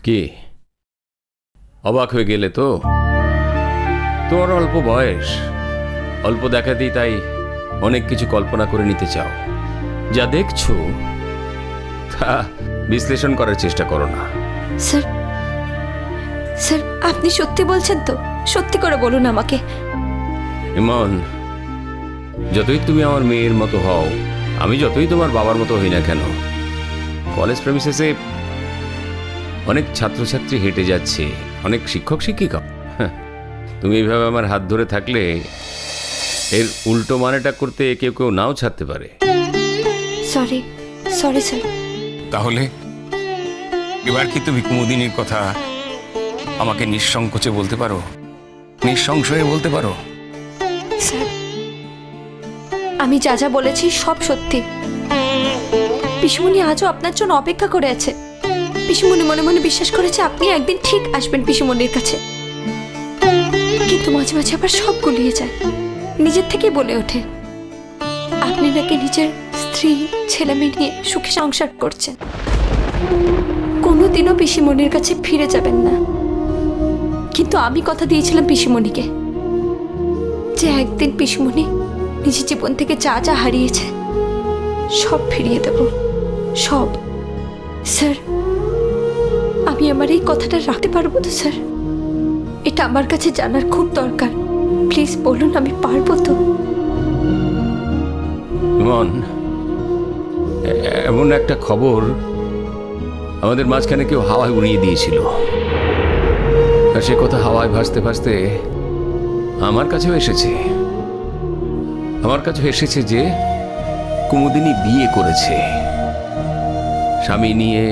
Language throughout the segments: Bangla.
কি অবাক হয়ে গেলে? তো তোমার অল্প বয়স, অল্প দেখাতেই তাই অনেক কিছু কল্পনা করে নিতে চাও। যা দেখছো তা বিশ্লেষণ করার চেষ্টা করো না। স্যার, স্যার আপনি সত্যি বলছেন তো? সত্যি করে বলুন আমাকে। ইমন, যতই তুমি আমার মেয়ের মতো হও, আমি যতই তোমার বাবার মতো হই না কেন, কলেজ প্রেমিসেসে অনেক ছাত্রছাত্রী হেঁটে যাচ্ছে, অনেক শিক্ষক শিক্ষিকা। তুমি এইভাবে আমার হাত ধরে থাকলে এর উল্টো মানেটা করতে কেউ কেউ নাও ছাড়তে পারে। Sorry, sorry sir. তাহলে এবার কি তুমি কুমুদিনীর কথা আমাকে নিঃসংকোচে বলতে পারো, নিঃসংশয়ে বলতে পারো? স্যার, আমি যা যা বলেছি সব সত্যি। পিসুমণি আজও আপনার জন্য অপেক্ষা করে আছে। পিসুমণি মনে মনে বিশ্বাস করেছে আপনি একদিন ঠিক আসবেন পিসুমণির কাছে, কিন্তু মাঝে মাঝে আবার সব গুলিয়ে যায়। নিজের থেকেই বলে ওঠে আপনি নাকি নিজের স্ত্রী ছেলে মেয়ে নিয়ে সুখে সংসার করছেন, কোনোদিনও পিসিমণির কাছে ফিরে যাবেন না। কিন্তু আমি কথা দিয়েছিলাম পিসিমণিকে যে একদিন পিসিমণি নিজের জীবন থেকে যা যা হারিয়েছে সব ফিরিয়ে দেব, সব। স্যার, আমি আমার এই কথাটা রাখতে পারবো তো স্যার? এটা আমার কাছে জানার খুব দরকার। প্লিজ বলুন, আমি পারবো তো? ইমন, এমন একটা খবর আমাদের মাঝখানে কেউ হাওয়ায় উড়িয়ে দিয়েছিল, আর সে কথা হাওয়ায় ভাসতে ভাসতে আমার কাছেও এসেছে। আমার কাছে এসেছে যে কুমুদিনী বিয়ে করেছে, স্বামী নিয়ে,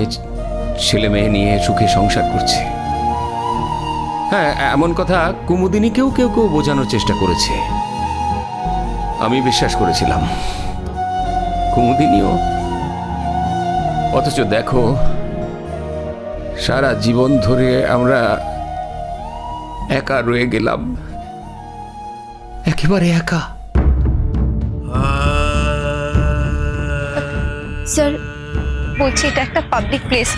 ছেলে মেয়ে নিয়ে সুখে সংসার করছে। হ্যাঁ, এমন কথা কুমুদিনীকেও কেউ কেউ বোঝানোর চেষ্টা করেছে। আমি বিশ্বাস করেছিলাম কুমুদিনীও। অথচ দেখো, সারা জীবন ধরে আমরা একা রয়ে গেলাম, একেবারে একা। স্যার, বলছি এটা একটা পাবলিক প্লেস,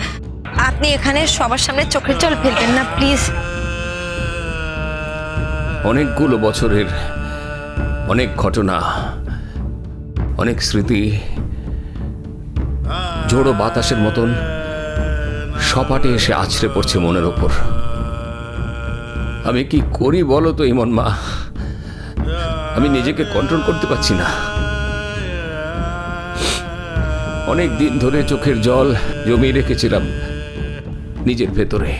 আপনি এখানে সবার সামনে চোখের জল ফেলবেন না প্লিজ। অনেকগুলো বছরের অনেক ঘটনা, অনেক স্মৃতি ঝোড়ো বাতাসের মতন সপাটে এসে আছড়ে পড়ছে মনের ওপর। আমি কি করি বলো তো ইমন মা? আমি নিজেকে কন্ট্রোল করতে পারছি না। অনেক দিন ধরে চোখের জল জমিয়ে রেখেছিলাম নিজের ভেতরে,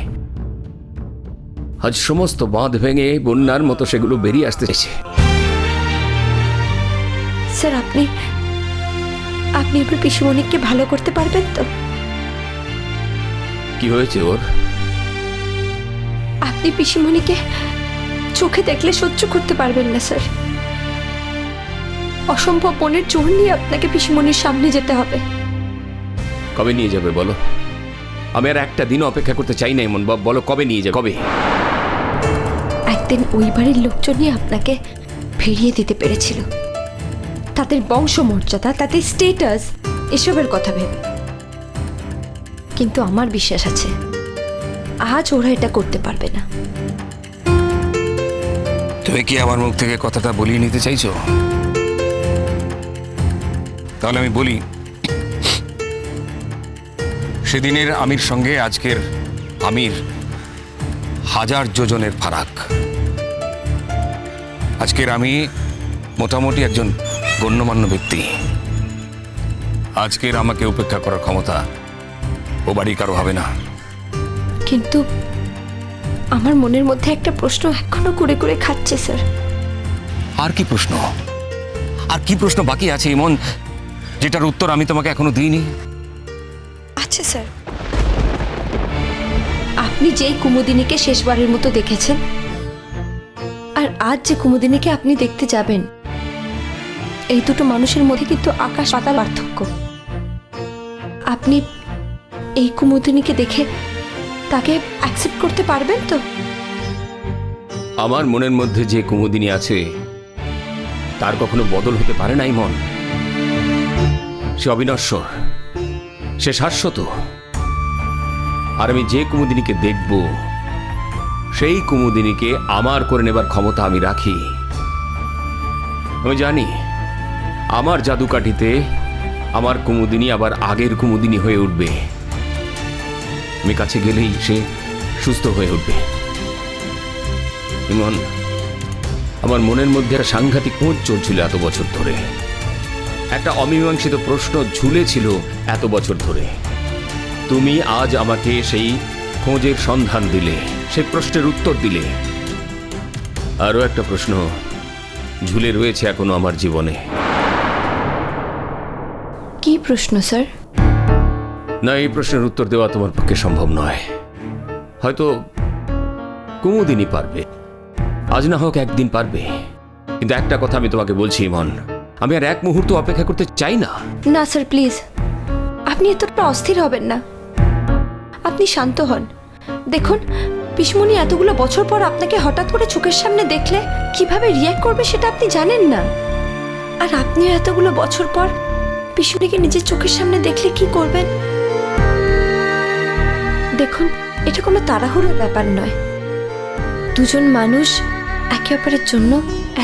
আজ সমস্ত বাঁধ ভেঙে বন্যার মতো সেগুলো বেরিয়ে আসতে চাইছে। স্যার, আপনি এবার পিসিমণিকে ভালো করতে পারবেন তো? কি হয়েছে ওর? আপনি পিসিমণিকে চোখে দেখলে সহ্য করতে পারবেন না স্যার। অসম্ভব মনের জোর নিয়ে আপনাকে পিসিমণির সামনে যেতে হবে। কবে নিয়ে যাবে বলো? আমি আর একটা দিনও অপেক্ষা করতে চাই না। এমন বলো, কবে নিয়ে যাবে? কবে? একদিন ওই বাড়ির লোকজনই আপনাকে ফিরিয়ে দিতে পেরেছিল, তাদের বংশমর্যাদা, তাদের স্টেটাস, এসবের কথা ভেবে। কিন্তু আমার বিশ্বাস আছে আজ ওরা এটা করতে পারবে না। তুমি কি আমার মুখ থেকে কথাটা বলিয়ে নিতে চাইছো? তাহলে আমি বলি, সেদিনের আমির সঙ্গে আজকের আমির হাজার যোজনের ফারাক। আজকের আমি মোটামুটি একজন গণ্যমান্য ব্যক্তি। আজকের আমাকে উপেক্ষা করার ক্ষমতা ও বাড়ি কারো হবে না। কিন্তু আমার মনের মধ্যে একটা প্রশ্ন এখনো কুড়ে কুড়ে খাচ্ছে স্যার। আর কি প্রশ্ন? আর কি প্রশ্ন বাকি আছে ইমন, যেটার উত্তর আমি তোমাকে এখনো দিইনি? আচ্ছা স্যার, আপনি যেই কুমুদিনীকে শেষবারের মতো দেখেছেন আর আজ যে কুমুদিনীকে আপনি দেখতে যাবেন, এই দুটো মানুষের মধ্যে কিন্তু আকাশ পাতাল পার্থক্য। আপনি এই কুমুদিনীকে দেখে তাকে অ্যাকসেপ্ট করতে পারবেন তো? আমার মনের মধ্যে যে কুমুদিনী আছে তার কখনো বদল হতে পারে না ইমন। সে অবিনশ্বর, সে শাশ্বত। আর আমি যে কুমুদিনীকে দেখব সেই কুমুদিনীকে আমার করে নেবার ক্ষমতা আমি রাখি। আমি জানি আমার জাদুকাঠিতে আমার কুমুদিনী আবার আগের কুমুদিনী হয়ে উঠবে। আমি কাছে গেলেই সে সুস্থ হয়ে উঠবে। ইমন, আমার মনের মধ্যে একটা সাংঘাতিক খোঁজ চলছিল এত বছর ধরে, একটা অমীমাংসিত প্রশ্ন ঝুলেছিল এত বছর ধরে। তুমি আজ আমাকে সেই খোঁজের সন্ধান দিলে, সেই প্রশ্নের উত্তর দিলে। আরও একটা প্রশ্ন ঝুলে রয়েছে এখনো আমার জীবনে। কি প্রশ্ন স্যার? না, এই প্রশ্নের উত্তর দেওয়া তোমার পক্ষে সম্ভব নয়। হয়তো কুমুদিনী পারবে, আজ না হোক একদিন পারবে। কিন্তু একটা কথা আমি তোমাকে বলছি ইমন, আমি আর এক মুহূর্ত অপেক্ষা করতে চাই না। না স্যার, প্লিজ আপনি এতটা অস্থির হবেন না। আপনি শান্ত হন। দেখুন, পিসমণি এতগুলো বছর পর আপনাকে হঠাৎ করে চোখের সামনে দেখলে কিভাবে রিয়্যাক্ট করবে সেটা আপনি জানেন না। আর আপনিও এতগুলো বছর পর পিসমণিকে নিজের চোখের সামনে দেখলে কি করবেন? দেখুন, এটা কোনো তাড়াহুড়োর ব্যাপার নয়। দুজন মানুষ একে অপরের জন্য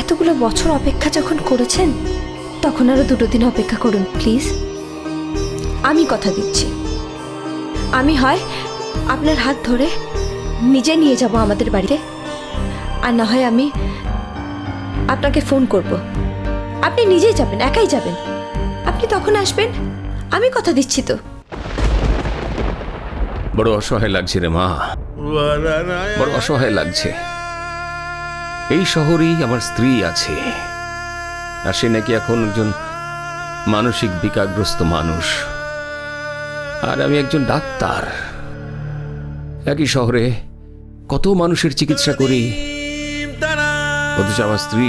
এতগুলো বছর অপেক্ষা যখন করেছেন, তখন আরো 2 দিন অপেক্ষা করুন প্লিজ। আমি কথা দিচ্ছি, আমি হয় আপনার হাত ধরে নিজে নিয়ে যাব আমাদের বাড়িতে, আর না হয় আমি আপনাকে ফোন করব। আপনি নিজেই যাবেন, একাই যাবেন। আপনি তখন আসবেন, আমি কথা দিচ্ছি তো। বড় অসহায় লাগছে রে মা, বড় অসহায় লাগছে। এই শহরেই আমার স্ত্রী আছে, আর সে নাকি এখন একজন মানসিক বিকারগ্রস্ত মানুষ, আর আমি একজন ডাক্তার। একই শহরে কত মানুষের চিকিৎসা করি, অথচ আমার স্ত্রী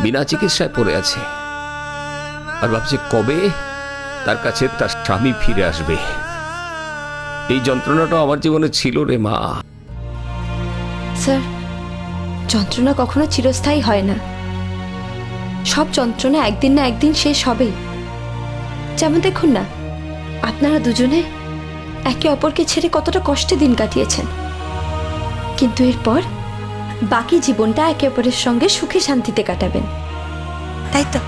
বিনা চিকিৎসায় পড়ে আছে, আর ভাবছে কবে তার কাছে তার স্বামী ফিরে আসবে। এই যন্ত্রণাটাও আমার জীবনে ছিল রে মা। স্যার, যন্ত্রণা কখনো চিরস্থায়ী হয় না। সব যন্ত্রণা একদিন না একদিন শেষ হবেই। যেমন দেখুন না, আপনারা দুজনে একে অপরকে ছেড়ে কতটা কষ্টে দিন কাটিয়েছেন, কিন্তু এরপর বাকি জীবনটা একে অপরের সঙ্গে সুখে শান্তিতে কাটাবেন, তাই তো?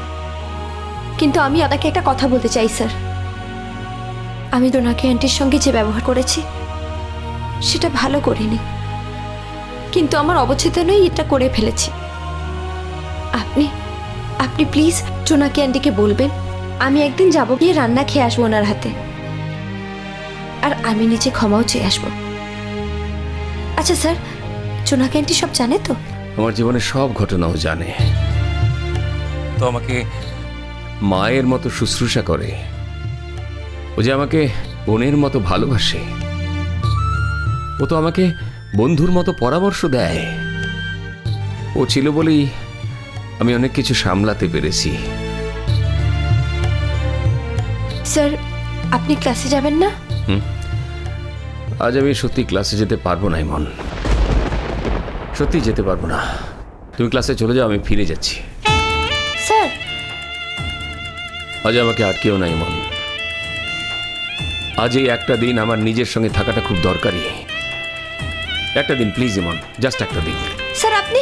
কিন্তু আমি আপনাকে একটা কথা বলতে চাই স্যার। আমি ডোনাকি আন্টির সঙ্গে যে ব্যবহার করেছি সেটা ভালো করিনি, কিন্তু আমার অবচেতনই এটা করে ফেলেছি। আপনি আপনি প্লিজ ডোনাকি আন্টিকে বলবেন আমি একদিন যাব, গিয়ে রান্না খেয়ে আসবো ওনার হাতে, আর আমি নিজে ক্ষমাও চেয়ে আসবো। আচ্ছা স্যার, ডোনাকি আন্টি সব জানে তো? আমার জীবনের সব ঘটনাও জানে। তো আমাকে মায়ের মতো শুশ্রূষা করে, ও যে আমাকে বোনের মতো ভালোবাসে, ও তো আমাকে বন্ধুর মতো পরামর্শ দেয়। ও ছিল বলেই আমি অনেক কিছু সামলাতে পেরেছি। স্যার, আপনি ক্লাসে যাবেন না? আজ আমি সত্যি ক্লাসে যেতে পারবো না ইমন, সত্যি যেতে পারবো না। তুমি ক্লাসে চলে যাও, আমি ফিরে যাচ্ছি। স্যার, আজ আমাকে আটকেও না ইমন। আজ এই একটা দিন আমার নিজের সঙ্গে থাকাটা খুব দরকারি। একটা দিন প্লিজ ইমন, জাস্ট একটা দিন। স্যার আপনি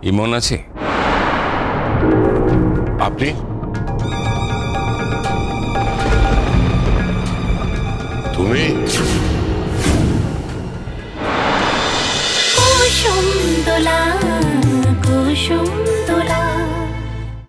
ইমন আছে? আপনি? তুমি? কুসুম দোলা কুসুম